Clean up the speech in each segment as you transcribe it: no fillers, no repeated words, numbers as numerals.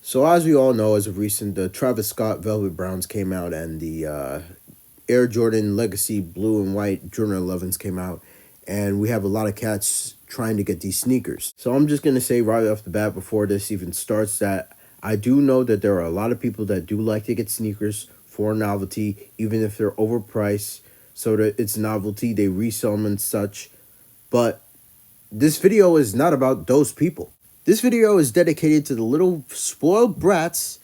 So as we all know, as of recent, the Travis Scott Velvet Browns came out, and the Air Jordan Legacy Blue and White Jordan 11s came out, and we have a lot of cats trying to get these sneakers. So I'm just gonna say right off the bat before this even starts that I do know that there are a lot of people that do like to get sneakers for novelty, even if they're overpriced, so that it's novelty. They resell them and such, but this video is not about those people. This video is dedicated to the little spoiled brats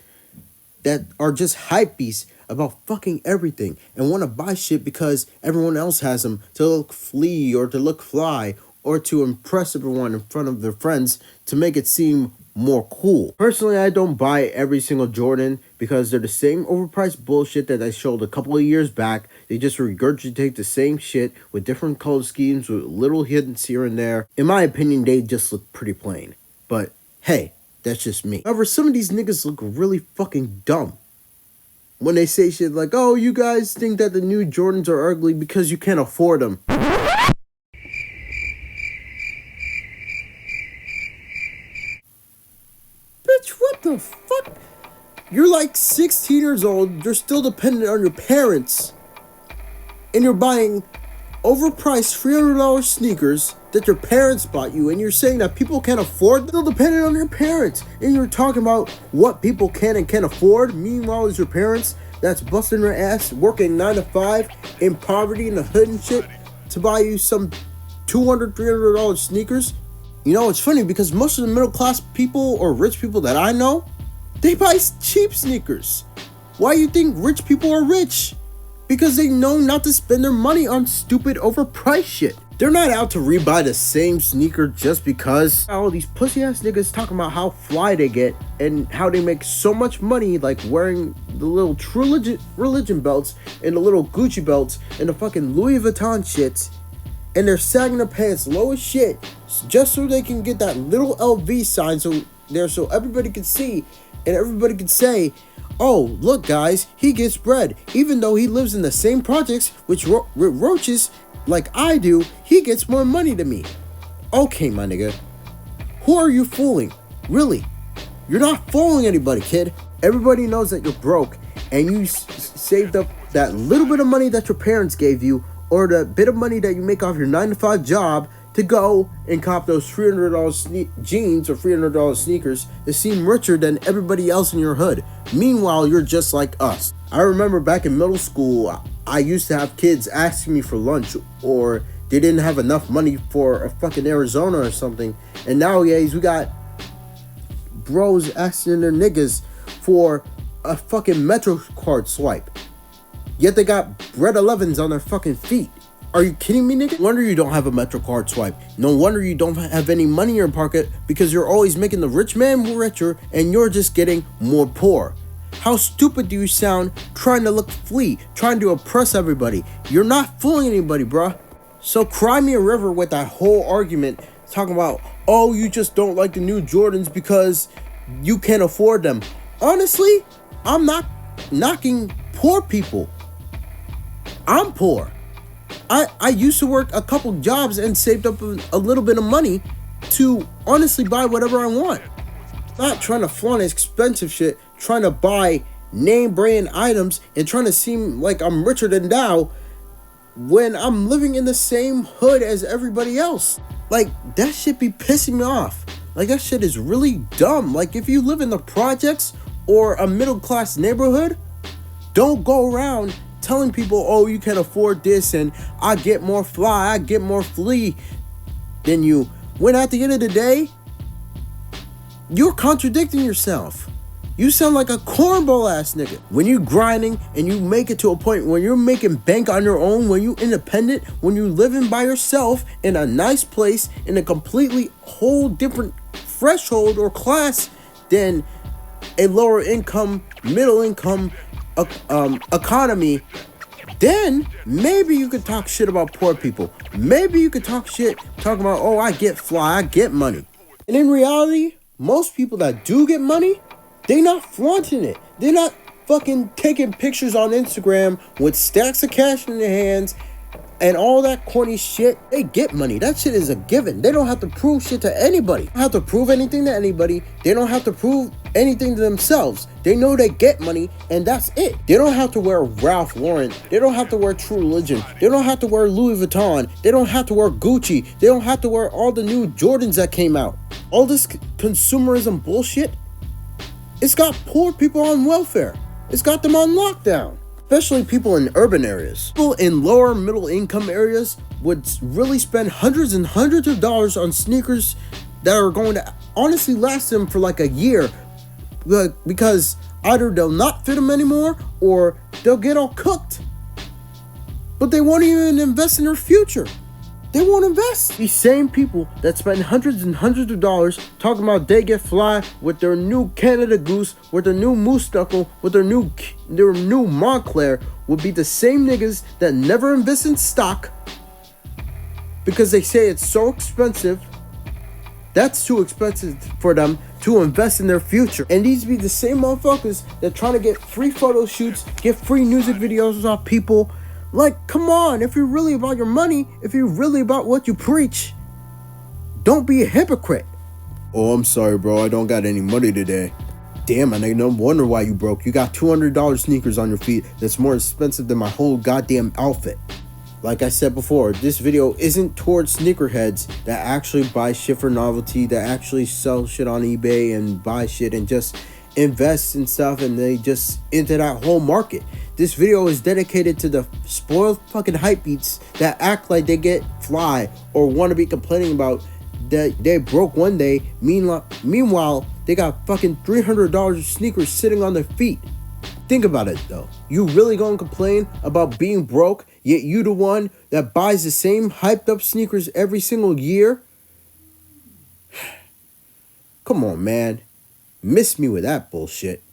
that are just hype beasts about fucking everything and want to buy shit because everyone else has them to look flea or to look fly or to impress everyone in front of their friends to make it seem more cool. Personally, I don't buy every single Jordan because they're the same overpriced bullshit that I showed a couple of years back. They just regurgitate the same shit with different color schemes with little hints here and there. In my opinion, they just look pretty plain. But hey, that's just me. However, some of these niggas look really fucking dumb when they say shit like, oh, you guys think that the new Jordans are ugly because you can't afford them. Bitch, what the fuck? You're like 16 years old, you're still dependent on your parents, and you're buying overpriced $300 sneakers that your parents bought you, and you're saying that people can't afford them? Still dependent on your parents, and you're talking about what people can and can't afford. Meanwhile, it's your parents that's busting their ass, working 9 to 5 in poverty in the hood and shit to buy you some $200-$300 sneakers. You know, it's funny because most of the middle class people or rich people that I know, they buy cheap sneakers. Why do you think rich people are rich? Because they know not to spend their money on stupid overpriced shit. They're not out to rebuy the same sneaker just because. All these pussy ass niggas talking about how fly they get and how they make so much money, like wearing the little True Religion belts and the little Gucci belts and the fucking Louis Vuitton shits, and they're sagging their pants low as shit just so they can get that little LV sign so everybody can see and everybody can say, oh, look guys, he gets bread. Even though he lives in the same projects with roaches like I do, he gets more money than me. Okay, my nigga, who are you fooling? Really? You're not fooling anybody, kid. Everybody knows that you're broke and you saved up that little bit of money that your parents gave you or the bit of money that you make off your 9 to 5 job to go and cop those $300 jeans or $300 sneakers to seem richer than everybody else in your hood. Meanwhile, you're just like us. I remember back in middle school, I used to have kids asking me for lunch, or they didn't have enough money for a fucking Arizona or something. And nowadays, we got bros asking their niggas for a fucking Metro card swipe. Yet they got Bread 11s on their fucking feet. Are you kidding me, nigga? No wonder you don't have a Metro card swipe. No wonder you don't have any money in your pocket, because you're always making the rich man more richer and you're just getting more poor. How stupid do you sound trying to look flea, trying to oppress everybody? You're not fooling anybody, bruh. So cry me a river with that whole argument talking about, oh, you just don't like the new Jordans because you can't afford them. Honestly, I'm not knocking poor people. I'm poor. I used to work a couple jobs and saved up a little bit of money to honestly buy whatever I want. Not trying to flaunt expensive shit, trying to buy name brand items and trying to seem like I'm richer than thou when I'm living in the same hood as everybody else. Like, that shit be pissing me off. Like, that shit is really dumb. Like, if you live in the projects or a middle class neighborhood, don't go around telling people, oh, you can afford this and I get more fly, I get more flea than you, when at the end of the day, you're contradicting yourself. You sound like a cornball ass nigga. When you grinding and you make it to a point when you're making bank on your own, when you independent, when you living by yourself in a nice place in a completely whole different threshold or class than a lower income, middle income economy, then maybe you could talk shit about poor people. Maybe you could talk about, oh, I get fly, I get money. And in reality, most people that do get money, they not flaunting it. They're not fucking taking pictures on Instagram with stacks of cash in their hands, and all that corny shit, they get money. That shit is a given. They don't have to prove shit to anybody. They don't have to prove anything to anybody. They don't have to prove anything to themselves. They know they get money, and that's it. They don't have to wear Ralph Lauren. They don't have to wear True Religion. They don't have to wear Louis Vuitton. They don't have to wear Gucci. They don't have to wear all the new Jordans that came out. All this consumerism bullshit, it's got poor people on welfare. It's got them on lockdown. Especially people in urban areas. People in lower middle income areas would really spend hundreds and hundreds of dollars on sneakers that are going to honestly last them for like a year, because either they'll not fit them anymore or they'll get all cooked. But they won't even invest in their future. They won't invest. These same people that spend hundreds and hundreds of dollars talking about they get fly with their new Canada Goose, with their new Moose Knuckle, with their new Montclair, would be the same niggas that never invest in stock because they say it's so expensive. That's too expensive for them to invest in their future. And these be the same motherfuckers that trying to get free photo shoots, get free music videos off people. Like, come on, if you're really about your money, if you're really about what you preach, don't be a hypocrite. Oh, I'm sorry, bro. I don't got any money today. Damn, I no wonder why you broke. You got $200 sneakers on your feet that's more expensive than my whole goddamn outfit. Like I said before, this video isn't towards sneakerheads that actually buy shit for novelty, that actually sell shit on eBay and buy shit and just invest in stuff, and they just into that whole market. This video is dedicated to the spoiled fucking hypebeats that act like they get fly or want to be complaining about that they broke one day. Meanwhile, they got fucking $300 of sneakers sitting on their feet. Think about it though. You really gonna complain about being broke, yet you the one that buys the same hyped up sneakers every single year? Come on, man. Miss me with that bullshit.